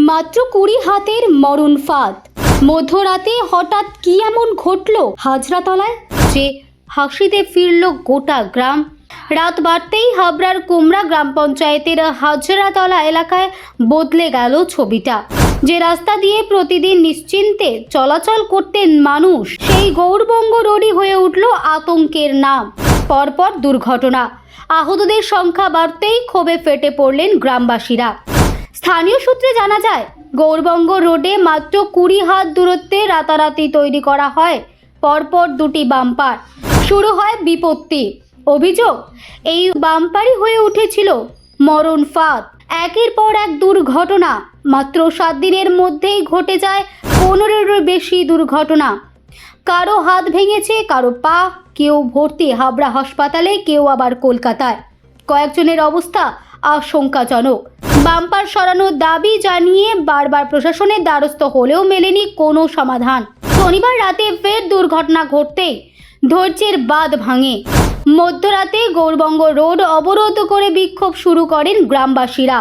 মাত্র 20 হাতের মরণ ফাঁদ। মধ্যরাতে হঠাৎ কি এমন ঘটলো হাজরাতলায় যে হাসিতে ফিরল গোটা গ্রাম। রাত বাড়তেই হাবড়ার কুমড়া গ্রাম পঞ্চায়েতের হাজরাতলা এলাকায় বদলে গেল ছবিটা। যে রাস্তা দিয়ে প্রতিদিন নিশ্চিন্তে চলাচল করতেন মানুষ, সেই গৌরবঙ্গ রোডই হয়ে উঠল আতঙ্কের নাম। পরপর দুর্ঘটনা, আহতদের সংখ্যা বাড়তেই ক্ষোভে ফেটে পড়লেন গ্রামবাসীরা। স্থানীয় সূত্রে জানা যায়, গৌরবঙ্গ রোডে মাত্র 20 হাত দূরত্বে রাতারাতি তৈরি করা হয় পরপর দুটি বাম্পার। শুরু হয় বিপত্তি। অভিযোগ, এই বাম্পারই হয়ে উঠেছিল মরণ ফাঁদ। একের পর এক দুর্ঘটনা। মাত্র 7 দিনের মধ্যেই ঘটে যায় 15-এরও বেশি দুর্ঘটনা। কারো হাত ভেঙেছে, কারো পা, কেউ ভর্তি হাবড়া হাসপাতালে, কেউ আবার কলকাতায়। কয়েকজনের অবস্থা আশঙ্কাজনক। বাম্পার সরানোর দাবি জানিয়ে বারবার প্রশাসনের দ্বারস্থ হলেও মেলেনি কোনো সমাধান। শনিবার রাতে ফের দুর্ঘটনা ঘটতেই ধৈর্যের বাঁধ ভাঙে। মধ্যরাতে গৌরবঙ্গ রোড অবরোধ করে বিক্ষোভ শুরু করেন গ্রামবাসীরা।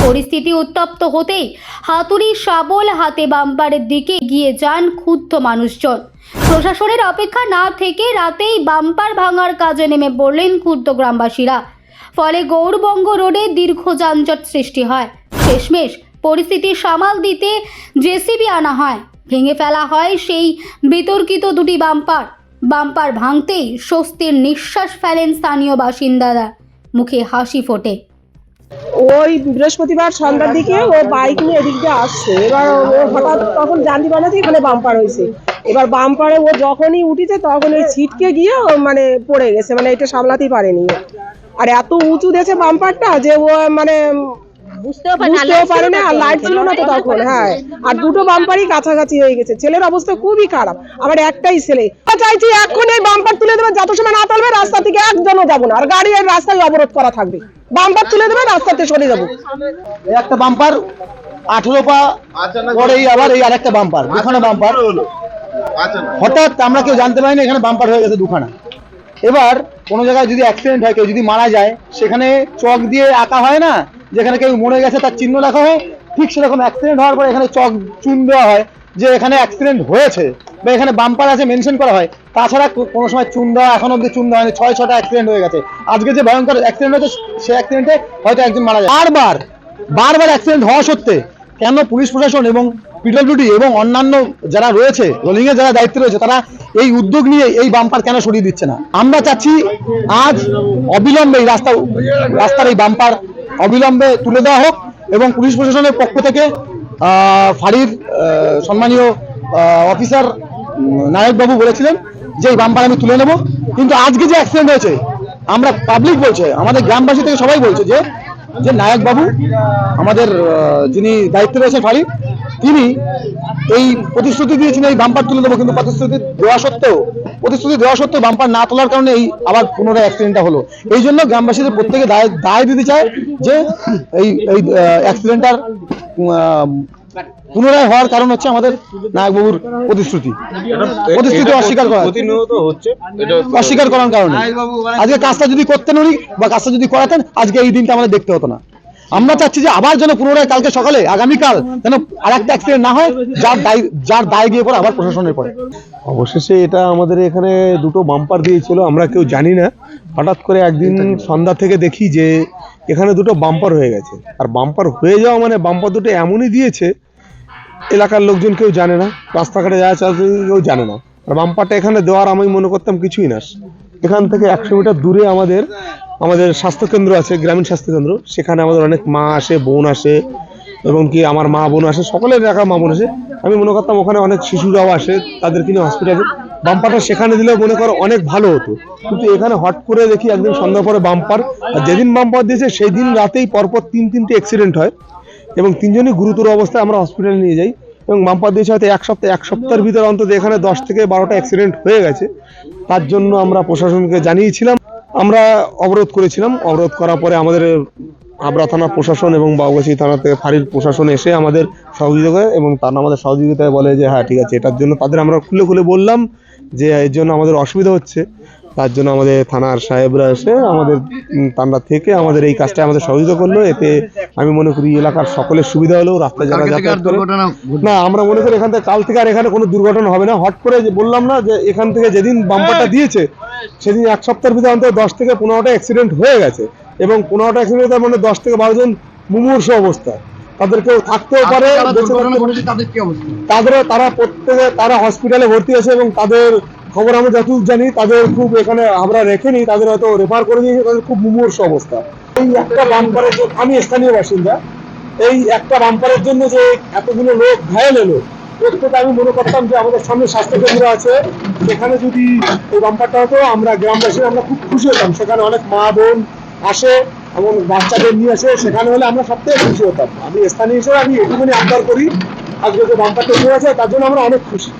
পরিস্থিতি উত্তপ্ত হতেই হাতুড়ি শাবল হাতে বাম্পারের দিকে এগিয়ে যান ক্ষুব্ধ মানুষজন। প্রশাসনের অপেক্ষা না থেকে রাতেই বাম্পার ভাঙার কাজে নেমে পড়লেন ক্ষুব্ধ গ্রামবাসীরা। ফলে গৌরবঙ্গ রোডে দীর্ঘ যানজট সৃষ্টি হয়। শেষমেশ পরিস্থিতি সামাল দিতে জেসিবি আনা হয়। ভেঙে ফেলা হয় সেই বিতর্কিত দুটি বাম্পার। বাম্পার ভাঙতেই স্বস্তির নিঃশ্বাস ফেলেন স্থানীয় বাসিন্দারা, মুখে হাসি ফোটে। ওই বৃহস্পতিবার সন্ধ্যার দিকে ও বাইক নিয়ে এদিক দিয়ে আসছে। এবার ও হঠাৎ তখন জানতে পারছে এখানে বাম্পার হয়েছে। এবার বাম্পারে ও যখনই উঠেছে তখন ওই ছিটকে গিয়ে ও মানে পড়ে গেছে, মানে এটা সামলাতেই পারেনি। আর এত উঁচু দিয়েছে বাম্পারটা যে ও মানে বুঝতেও পারে না, আর লাইট ছিল না তো তখন। হ্যাঁ, আর দুটো বাম্পারই কাছাকাছি হয়ে গেছে। ছেলের অবস্থা খুবই খারাপ, আমার একটাই ছেলে। চাইছি এখন এই বাম্পার তুলে দেবে, যত সময় না তুলবে রাস্তা থেকে একজনও যাবো না, আর গাড়ি এই রাস্তায় অবরোধ করা থাকবে। বাম্পার তুলে দেবে, রাস্তাতে সরে যাবো। একটা বাম্পার 18 পা পরেই আবার এই আরেকটা বাম্পার, দুখানা বাম্পার হঠাৎ আমরা কেউ জানতে পারিনি এখানে বাম্পার হয়ে গেছে দুখানা। এবার কোনো জায়গায় যদি অ্যাক্সিডেন্ট হয়, কেউ যদি মারা যায়, সেখানে চক দিয়ে আঁকা হয় না, যেখানে কেউ মরে গেছে তার চিহ্ন রাখা হয়, ঠিক সেরকম অ্যাক্সিডেন্ট হওয়ার পরে এখানে চক চুন দেওয়া হয় যে এখানে অ্যাক্সিডেন্ট হয়েছে বা এখানে বাম্পার আছে মেনশন করা হয়। তাছাড়া কোনো সময় চুন দেওয়া এখন অব্দি চুন দেওয়া হয়নি। 6-6টা অ্যাক্সিডেন্ট হয়ে গেছে। আজকে যে ভয়ঙ্কর অ্যাক্সিডেন্ট হয়েছে সে অ্যাক্সিডেন্টে হয়তো একজন মারা যায়। বারবার অ্যাক্সিডেন্ট হওয়া সত্ত্বে কেন পুলিশ প্রশাসন এবং পিডব্লিউডি এবং অন্যান্য যারা রয়েছে, রোলিং এর যারা দায়িত্বে রয়েছে, তারা এই উদ্যোগ নিয়ে এই বাম্পার কেন সরিয়ে দিচ্ছে না? আমরা চাচ্ছি আজ অবিলম্বে এই রাস্তার এই বাম্পার অবিলম্বে তুলে দেওয়া হোক এবং পুলিশ প্রশাসনের পক্ষ থেকে ফাঁড়ির সম্মানীয় অফিসার নায়কবাবু বলেছিলেন যে এই বাম্পার আমি তুলে নেব। কিন্তু আজকে যে অ্যাক্সিডেন্ট হয়েছে, আমরা পাবলিক বলছে, আমাদের গ্রামবাসী থেকে সবাই বলছে যে নায়কবাবু আমাদের যিনি দায়িত্বে রয়েছেন ফাঁড়ি, তিনি এই প্রতিশ্রুতি দিয়েছেন এই বাম্পার তুলে দেবো, কিন্তু প্রতিশ্রুতি দেওয়া সত্ত্বেও বাম্পার না তোলার কারণে এই আবার পুনরায় অ্যাক্সিডেন্টটা হলো। এই জন্য গ্রামবাসীদের প্রত্যেকে দায় দিতে চায় যে এই অ্যাক্সিডেন্টটার পুনরায় হওয়ার কারণ হচ্ছে আমাদের নায়কবাবুর প্রতিশ্রুতি অস্বীকার করার কারণে। আজকে কাজটা যদি করতেন উনি বা কাজটা যদি করাতেন, আজকে এই দিনটা আমাদের দেখতে হতো না। আমরা চাচ্ছি যে আবার যেন পুনরায় কালকে সকালে আগামীকাল যেন আর একটা অ্যাক্সিডেন্ট না হয়, যার দায় গিয়ে পড়ে আবার প্রশাসনের পড়ে। অবশেষে এটা আমাদের এখানে দুটো বাম্পার দিয়েছিল, আমরা কেউ জানি না। হঠাৎ করে একদিন সন্ধ্যা থেকে দেখি যে এখানে দুটো বাম্পার হয়ে গেছে। আর বাম্পার হয়ে যাওয়া মানে বাম্পার দুটো এমনই দিয়েছে এলাকার লোকজন কেউ জানে না, রাস্তাঘাটে যাওয়া চলছে কেউ জানে না। আর বাম্পারটা এখানে দেওয়ার আমি মনে করতাম কিছুই না। এখান থেকে 100 মিটার দূরে আমাদের স্বাস্থ্যকেন্দ্র আছে, গ্রামীণ স্বাস্থ্যকেন্দ্র। সেখানে আমাদের অনেক মা আসে, বোন আসে, এবং কি আমার মা বোন আসে, সকলের এলাকার মা বোন আসে। আমি মনে করতাম ওখানে অনেক শিশুরাও আসে, তাদেরকে নিয়ে হসপিটালে বাম্পারটা সেখানে দিলেও মনে করো অনেক ভালো হতো। কিন্তু এখানে হট করে দেখি একদিন সন্ধ্যা পরে বাম্পার, আর যেদিন বাম্পার দিয়েছে সেই দিন রাতেই পরপর 3-3টে অ্যাক্সিডেন্ট হয় এবং 3জনই গুরুতর অবস্থায় আমরা হসপিটালে নিয়ে যাই। এবং বাম্পার দিয়েছে হয়তো এক সপ্তাহের ভিতরে অন্তত এখানে 10 থেকে 12টা অ্যাক্সিডেন্ট হয়ে গেছে। তার জন্য আমরা প্রশাসনকে জানিয়েছিলাম, আমরা অবরোধ করেছিলাম। অবরোধ করার পরে আমাদের হাবড়া থানা প্রশাসন এবং বাউগাছি থানা থেকে ফাঁড়ির প্রশাসন এসে আমাদের সহযোগিতা করে এবং তারা আমাদের সহযোগিতায় বলে যে হ্যাঁ ঠিক আছে, এটার জন্য তাদের আমরা খুলে বললাম যে এর জন্য আমাদের অসুবিধা হচ্ছে। তার জন্য আমাদের থানার সাহেবরা এসে আমাদের তান্ডা থেকে আমাদের এই কাজটা আমাদের সহযোগিতা করলো। এতে আমি মনে করি এলাকার সকলের সুবিধা হলো, রাস্তায় যারা যাতায়াত করে। না, আমরা মনে করি এখান থেকে কাল থেকে আর এখানে কোনো দুর্ঘটনা হবে না। হট করে যে বললাম না যে এখান থেকে যেদিন বাম্পারটা দিয়েছে সেদিন এক সপ্তাহের ভিতরে অন্তত 10 থেকে 15টা অ্যাক্সিডেন্ট হয়ে গেছে, এবং 15টা অ্যাক্সিডেন্টের মানে 10 থেকে 12 জন মুমূর্ষু অবস্থা, তাদের কেউ থাকতেও পারে, তারা প্রত্যেকে তারা হসপিটালে ভর্তি আছে, এবং তাদের খবর আমরা যতদূর জানি তাদের খুব এখানে আমরা রেখেনি, তাদের হয়তো রেফার করে দিয়েছি, তাদের খুব মুমূর্ষু অবস্থা। এই একটা বাম্পারের জন্য, আমি স্থানীয় বাসিন্দা, এই একটা বাম্পারের জন্য যে এতগুলো লোক ঘায়েল এলো, প্রত্যেকে আমি মনে করতাম যে আমাদের সামনে স্বাস্থ্যকেন্দ্র আছে, সেখানে যদি এই বাম্পারটা হতো আমরা গ্রামবাসী আমরা খুব খুশি হতাম। সেখানে অনেক মা বোন আসে এবং বাচ্চাদের নিয়ে আসে, সেখানে হলে আমরা সবথেকে খুশি হতাম। আমি স্থানীয় হিসেবে আমি এটুকুনি আবদার করি, আজকে যে বাম্পারটা হয়ে আছে তার জন্য আমরা অনেক খুশি।